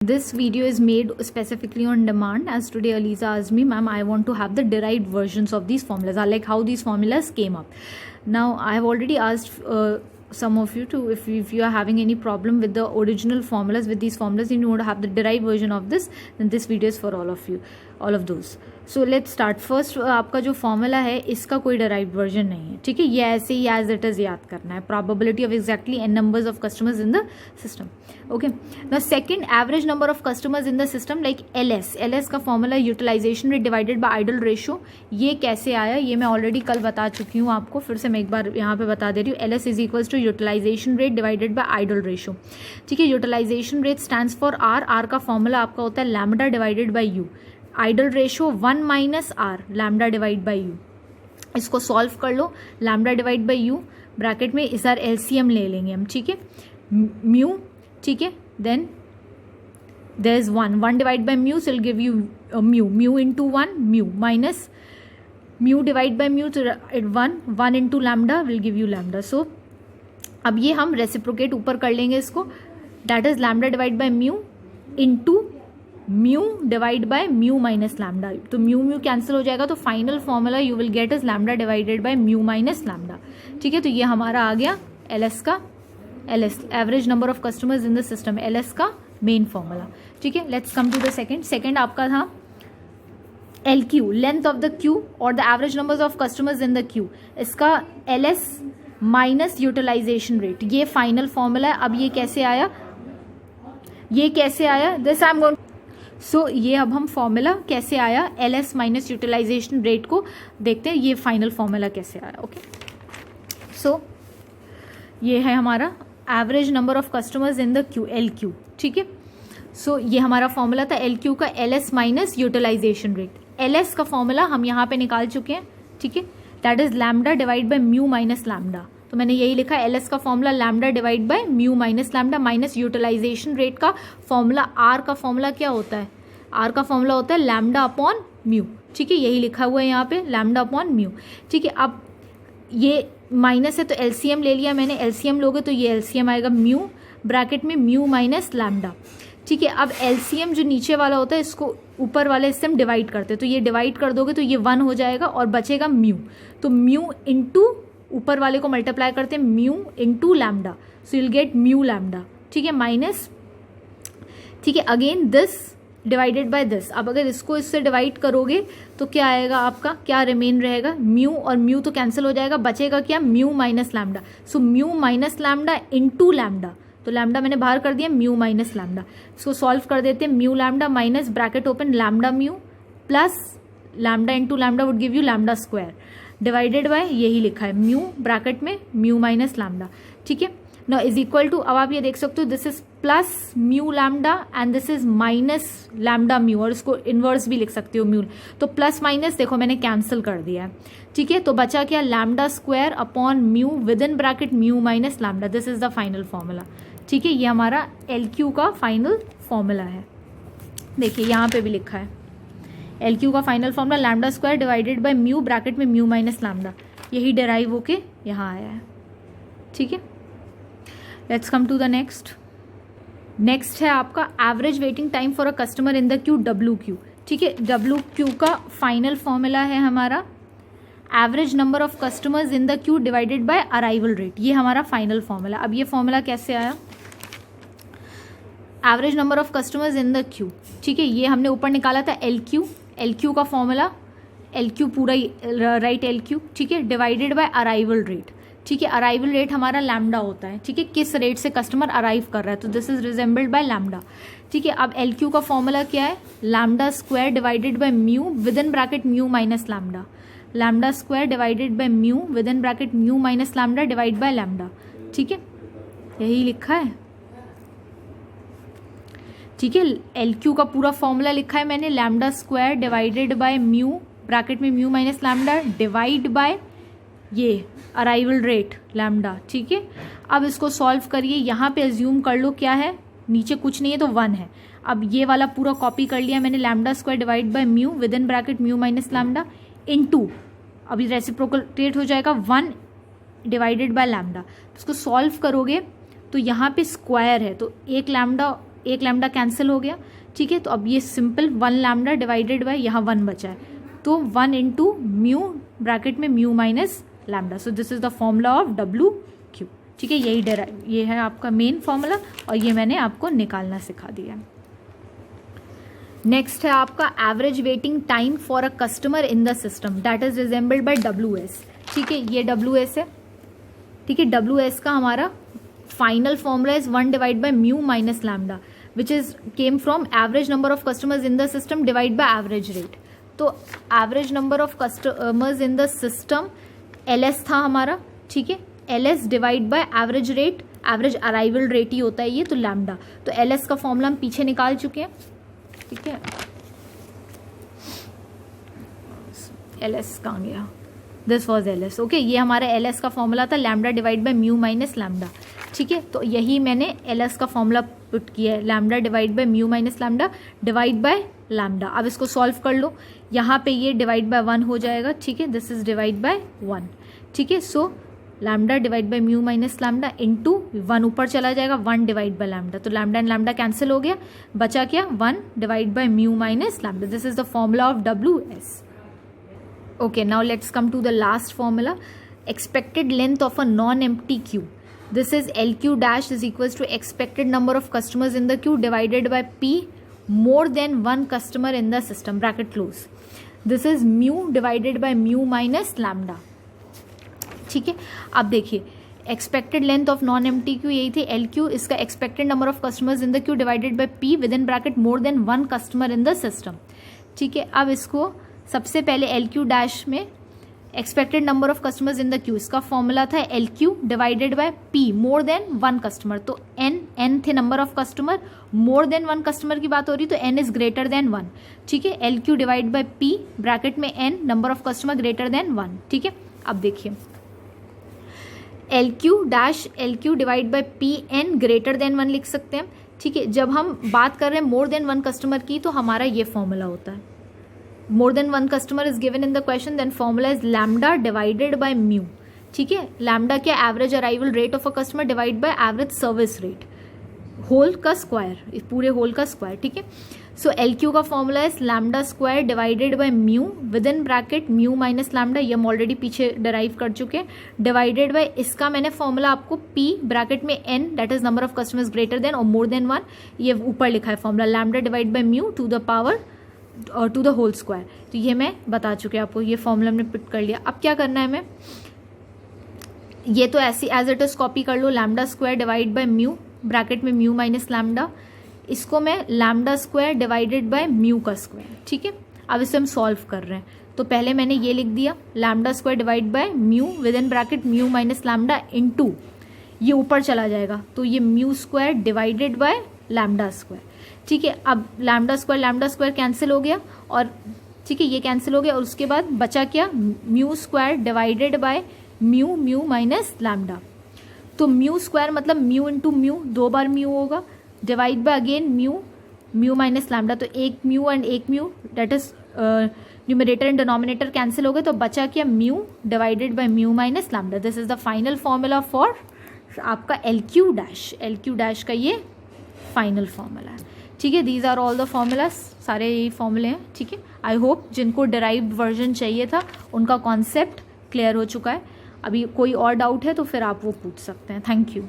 This video is made specifically on demand, as today Aliza asked me, ma'am, I want to have the derived versions of these formulas. I like how these formulas came up. Now, I have already asked some of you to, if you are having any problem with the original formulas, with these formulas, and you want to have the derived version of this, then this video is for all of you, all of those. So let's start. First, आपका जो formula है इसका कोई derived version नहीं है, ठीक है. ये ऐसे ही as it is याद करना है. Probability of exactly n numbers of customers in the system. Okay. Now second, average number of customers in the system like LS. LS का formula utilisation rate divided by idle ratio. ये कैसे आया ये मैं already कल बता चुकी हूँ आपको, फिर से मैं एक बार यहाँ पे बता दे रही हूँ. LS is equals to utilization rate divided by idle ratio. ठीक है. Utilization rate stands for R. R का फॉर्मूला आपका होता है lambda divided by U. Idle ratio 1 minus R lambda divide by U. इसको सॉल्व कर लो. Lambda divide by U bracket में इस बार LCM ले लेंगे हम, ठीक है. म्यू, ठीक है. Then there is 1 divide by mu, so will give you mu into 1 mu minus mu divide by mu, तो 1 into lambda will give you lambda. So अब ये हम रेसिप्रोकेट ऊपर कर लेंगे इसको. That is lambda divide by mu into mu divide by mu minus lambda. तो mu cancel हो जाएगा, तो final formula you will get is lambda divided by mu minus lambda. ठीक है. तो ये हमारा आ गया LS का, LS average number of customers in the system, LS का मेन फॉर्मूला. ठीक है. Let's come to the second. Second आपका था LQ, length of the queue और the average numbers of customers in the queue. इसका LS minus utilisation rate, ये final formula है. अब ये कैसे आया, ये कैसे आया, this I am going. So ये अब हम फॉर्मूला कैसे आया, LS माइनस यूटिलाइजेशन रेट को देखते हैं, ये फाइनल फॉर्मूला कैसे आया. ओके. सो ये है हमारा average number of customers in the Q, LQ. ठीक है. सो ये हमारा फॉर्मूला था LQ का, LS minus utilisation rate. LS का फॉर्मूला हम यहाँ पे निकाल चुके हैं. ठीक है. That is lambda divide by mu minus lambda. तो मैंने यही लिखा है LS का formula lambda divide by mu minus lambda minus utilisation rate का फॉर्मूला. R का फॉर्मूला क्या होता है, R का फॉर्मूला होता है लैम्डा अपॉन म्यू. ठीक है. यही लिखा हुआ है यहाँ पे लैम्डा अपॉन म्यू. ठीक है. अब ये माइनस है तो LCM ले लिया मैंने. LCM लोगे तो ये LCM आएगा म्यू ब्रैकेट में म्यू माइनस लैम्डा. ठीक है. अब LCM जो नीचे वाला होता है इसको ऊपर वाले से हम डिवाइड करते हैं, तो ये डिवाइड कर दोगे तो ये 1 हो जाएगा और बचेगा म्यू. तो म्यू इंटू ऊपर वाले को मल्टीप्लाई करते हैं mu into lambda, so will get mu lambda. ठीक है. माइनस, ठीक है, again this divided by this. अब अगर इसको इससे डिवाइड करोगे तो क्या आएगा आपका, क्या रिमेन रहेगा, म्यू और म्यू तो कैंसिल हो जाएगा, बचेगा क्या, mu minus lambda. So mu minus lambda into lambda, तो लैम्डा मैंने बाहर कर दिया, म्यू माइनस लैम्डा. इसको सॉल्व कर देते हैं. Mu lambda minus bracket open lambda mu plus lambda into lambda would give you lambda square divided bye यही लिखा है म्यू ब्रैकेट में म्यू माइनस लैम्डा. ठीक है. नाउ इज इक्वल टू, अब आप ये देख सकते हो this is plus mu lambda and this is minus lambda mu, और इसको इनवर्स भी लिख सकते हो म्यू. तो प्लस माइनस देखो मैंने कैंसिल कर दिया है. ठीक है. तो बचा क्या, lambda square upon mu with in bracket mu minus lambda. This is the final formula. ठीक है. ये हमारा LQ का फाइनल फॉर्मूला है. देखिए यहाँ पे भी लिखा है LQ का final formula lambda square divided by mu bracket में म्यू माइनस लैम्डा. यही डेराइव होके यहाँ आया है. ठीक है. Let's come to the next. Next है आपका average waiting time for a customer in the queue, WQ. ठीक है. WQ का फाइनल फॉर्मूला है हमारा average number of customers in the queue divided by arrival rate. ये हमारा फाइनल फॉर्मूला. अब ये फॉर्मूला कैसे आया, average number of customers in the Q. ठीक है. ये हमने ऊपर निकाला था LQ का फॉर्मूला, LQ पूरा राइट LQ. ठीक है. Divided by arrival rate. ठीक है. अराइवल रेट हमारा लैम्डा होता है. ठीक है. किस रेट से कस्टमर अराइव कर रहा है, तो this is resembled by lambda. ठीक है. अब LQ का फॉर्मूला क्या है, lambda square divided by mu with in bracket mu minus lambda. Lambda square divided by mu with in bracket mu minus lambda divide by lambda. ठीक है. यही लिखा है. ठीक है. LQ का पूरा फॉर्मूला लिखा है मैंने, lambda square divided by mu bracket में mu minus lambda divide by ये अराइवल रेट लैम्डा. ठीक है. अब इसको सॉल्व करिए. यहाँ पे एज्यूम कर लो क्या है, नीचे कुछ नहीं है तो 1 है. अब ये वाला पूरा कॉपी कर लिया मैंने, lambda square divide by mu with in bracket mu minus lambda into, अभी रेसिप्रोकेट हो जाएगा 1 डिवाइडेड बाय लैम्डा. इसको सॉल्व करोगे तो यहाँ पे स्क्वायर है, तो एक लैम्डा एक लैम्डा कैंसिल हो गया, ठीक है। तो अब ये सिंपल 1 लैम्डा डिवाइडेड बाय यहाँ 1 बचा है, तो 1 इंटू म्यू ब्रैकेट में mu minus lambda. So this is the formula of W Q, ठीक है। ये है आपका मेन फॉर्मूला और ये मैंने आपको निकालना सिखा दिया। नेक्स्ट है आपका average waiting time for a customer in the system that is resembled by W S, ठीक है। ये डब्ल्यू एस है, ठीक है। डब्ल्यू एस का हमारा final formula is 1 divide by mu minus lambda which is came from average number of customers in the system divide by average rate. तो average number of customers in the system L S था हमारा, ठीक है। L S divide by average rate, average arrival rate ही होता है ये, तो लैम्डा। तो एल एस का फॉर्मूला हम पीछे निकाल चुके हैं, ठीक है। एल एस कहाँ गया, this was L S, okay. ये हमारा एल एस का फॉर्मूला था lambda divide by mu minus lambda, ठीक है। तो यही मैंने एल एस का फॉर्मूला पुट किया है, lambda divide by mu minus lambda divide by lambda. अब इसको सॉल्व कर लो, यहाँ पे ये डिवाइड बाय 1 हो जाएगा, ठीक है। दिस इज डिवाइड बाय 1, ठीक है। सो lambda divide by mu minus lambda into 1 ऊपर चला जाएगा, 1 डिवाइड बाय लैम्डा, तो लैम्डा एंड लैम्डा कैंसिल हो गया, बचा क्या 1 divide by mu minus lambda. This is the formula of W S. Okay, now let's come to the last formula. Expected length of a non-empty queue. This is LQ dash is equals to expected number of customers in the queue divided by P more than one customer in the system, bracket close. This is mu divided by mu minus lambda, ठीक है। अब देखिए expected length of non empty Q यही थी LQ, इसका expected number of customers in the queue divided bye P with in bracket more than 1 customer in the system, ठीक है। अब इसको सबसे पहले LQ डैश में expected number of customers in the queue, इसका फॉर्मूला था LQ divided by P more than 1 customer. तो n थे number of customer, more than 1 customer की बात हो रही तो n इज ग्रेटर देन 1, ठीक है। LQ divide by P bracket में n number of customer greater than 1, ठीक है। अब देखिए LQ divide by P n greater than 1 लिख सकते हैं, ठीक है। जब हम बात कर रहे हैं मोर देन 1 कस्टमर की तो हमारा ये फॉर्मूला होता है, more than 1 customer is given in the question, then formula is lambda divided by mu, ठीक है। lambda क्या average arrival rate of a customer divide by average service rate, whole का स्क्वायर, पूरे होल का square, ठीक है। So LQ का formula है lambda square divided by mu with in bracket mu minus lambda, ये हम ऑलरेडी पीछे डिराइव कर चुके हैं, डिवाइडेड बाय इसका मैंने फॉर्मूला आपको P ब्रैकेट में n that is number of customers greater than और मोर देन 1, ये ऊपर लिखा है formula lambda divide by mu two the power और टू द होल स्क्वायर। तो ये मैं बता चुके हैं आपको, ये फॉर्मूला हमने पुट कर लिया। अब क्या करना है हमें, ये तो ऐसी एज इट इज कॉपी कर लो, lambda square divide by mu bracket में म्यू माइनस लैम्डा, इसको मैं lambda square divided by mu का स्क्वायर, ठीक है। अब इसे हम सॉल्व कर रहे हैं, तो पहले मैंने ये लिख दिया lambda square divide by mu with in bracket mu minus lambda into, ये ऊपर चला जाएगा तो ये mu square divided by lambda square, ठीक है। अब लैम्डा स्क्वायर कैंसिल हो गया और ठीक है ये कैंसिल हो गया और उसके बाद बचा क्या mu square divided by mu minus lambda. तो म्यू स्क्वायर मतलब म्यू इंटू म्यू, 2 बार म्यू होगा, divide by again mu minus lambda, तो एक म्यू एंड एक mu that is numerator and denominator cancel हो गए, तो बचा क्या mu divided by mu minus lambda. This is the final formula for आपका LQ डैश का ये फाइनल फॉर्मूला है, ठीक है। These are all the formulas, सारे यही फॉर्मूले हैं, ठीक है। आई होप जिनको डिराइव्ड वर्जन चाहिए था उनका कॉन्सेप्ट क्लियर हो चुका है। अभी कोई और डाउट है तो फिर आप वो पूछ सकते हैं। Thank you.